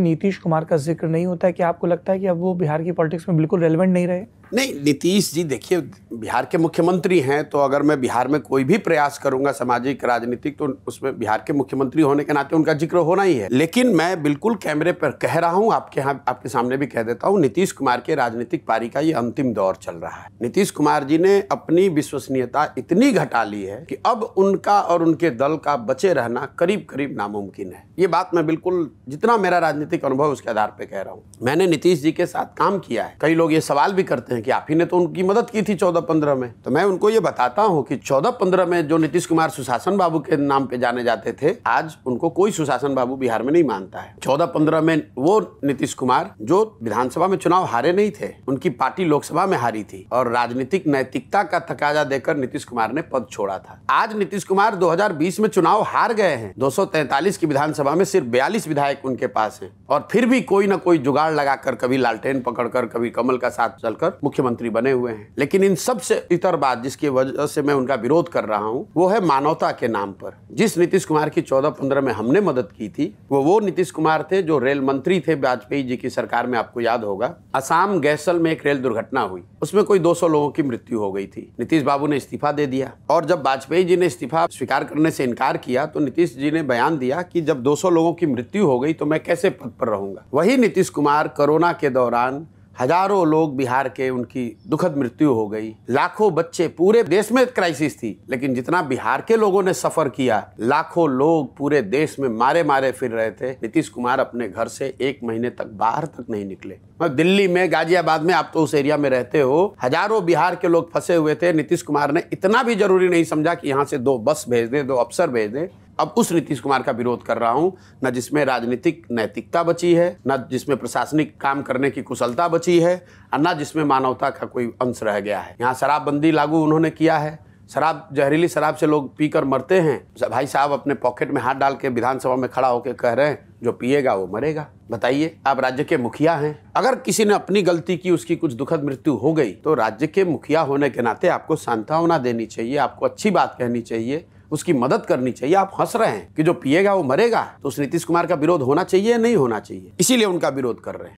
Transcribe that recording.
नीतीश कुमार का जिक्र नहीं होता है? कि आपको लगता है कि अब वो बिहार की पॉलिटिक्स में बिल्कुल रेलेवेंट नहीं रहे? नहीं, नीतीश जी देखिए बिहार के मुख्यमंत्री हैं, तो अगर मैं बिहार में कोई भी प्रयास करूंगा सामाजिक राजनीतिक, तो उसमें बिहार के मुख्यमंत्री होने के नाते उनका जिक्र होना ही है। लेकिन मैं बिल्कुल कैमरे पर कह रहा हूं, आपके सामने भी कह देता हूं, नीतीश कुमार के राजनीतिक पारी का ये अंतिम दौर चल रहा है। नीतीश कुमार जी ने अपनी विश्वसनीयता इतनी घटा ली है कि अब उनका और उनके दल का बचे रहना करीब करीब नामुमकिन है। ये बात मैं बिल्कुल जितना मेरा राजनीतिक अनुभव उसके आधार पर कह रहा हूँ। मैंने नीतीश जी के साथ काम किया है। कई लोग ये सवाल भी करते हैं कि आप ही ने तो उनकी मदद की थी 14-15 में। तो मैं उनको ये बताता हूं कि 14-15 में जो नीतीश कुमार सुशासन बाबू के नाम पे जाने जाते थे, आज उनको कोई सुशासन बाबू बिहार में नहीं मानता है। 14-15 में वो नीतीश कुमार जो विधानसभा में चुनाव हारे नहीं थे, उनकी पार्टी लोकसभा में हारी थी और राजनीतिक नैतिकता का तकाजा देकर नीतीश कुमार ने पद छोड़ा था। आज नीतीश कुमार 2020 में चुनाव हार गए हैं। 243 की विधानसभा में सिर्फ 42 विधायक उनके पास हैं और फिर भी कोई ना कोई जुगाड़ लगाकर, कभी लालटेन पकड़कर, कभी कमल का साथ चलकर मुख्यमंत्री बने हुए हैं। लेकिन इन सबसे इतर बात जिसकी वजह से मैं उनका विरोध कर रहा हूं, वो है मानवता के नाम पर। जिस नीतीश कुमार की 14-15 में हमने मदद की थी, वो नीतीश कुमार थे जो रेल मंत्री थे वाजपेयी जी की सरकार में। आपको याद होगा असम गैसल में एक रेल दुर्घटना हुई, उसमें कोई 200 लोगों की मृत्यु हो गई थी। नीतीश बाबू ने इस्तीफा दे दिया और जब वाजपेयी जी ने इस्तीफा स्वीकार करने से इनकार किया तो नीतीश जी ने बयान दिया कि जब 200 लोगों की मृत्यु हो गई तो मैं कैसे पद पर रहूंगा। वही नीतीश कुमार कोरोना के दौरान हजारों लोग बिहार के, उनकी दुखद मृत्यु हो गई, लाखों बच्चे, पूरे देश में क्राइसिस थी, लेकिन जितना बिहार के लोगों ने सफर किया, लाखों लोग पूरे देश में मारे मारे फिर रहे थे। नीतीश कुमार अपने घर से 1 महीने तक बाहर तक नहीं निकले। दिल्ली में, गाजियाबाद में, आप तो उस एरिया में रहते हो, हजारों बिहार के लोग फंसे हुए थे। नीतीश कुमार ने इतना भी जरूरी नहीं समझा कि यहाँ से 2 बस भेज दे, 2 अफसर भेज दे। अब उस नीतीश कुमार का विरोध कर रहा हूं, न जिसमें राजनीतिक नैतिकता बची है, न जिसमें प्रशासनिक काम करने की कुशलता बची है, और न जिसमें मानवता का कोई अंश रह गया है। यहाँ शराबबंदी लागू उन्होंने किया है। शराब, जहरीली शराब से लोग पीकर मरते हैं। भाई साहब अपने पॉकेट में हाथ डाल के विधानसभा में खड़ा होकर कह रहे हैं जो पिएगा वो मरेगा। बताइए, आप राज्य के मुखिया हैं, अगर किसी ने अपनी गलती की, उसकी कुछ दुखद मृत्यु हो गई, तो राज्य के मुखिया होने के नाते आपको सांत्वना देनी चाहिए, आपको अच्छी बात कहनी चाहिए, उसकी मदद करनी चाहिए। आप हंस रहे हैं कि जो पिएगा वो मरेगा, तो उस नीतीश कुमार का विरोध होना चाहिए या नहीं होना चाहिए? इसीलिए उनका विरोध कर रहे हैं।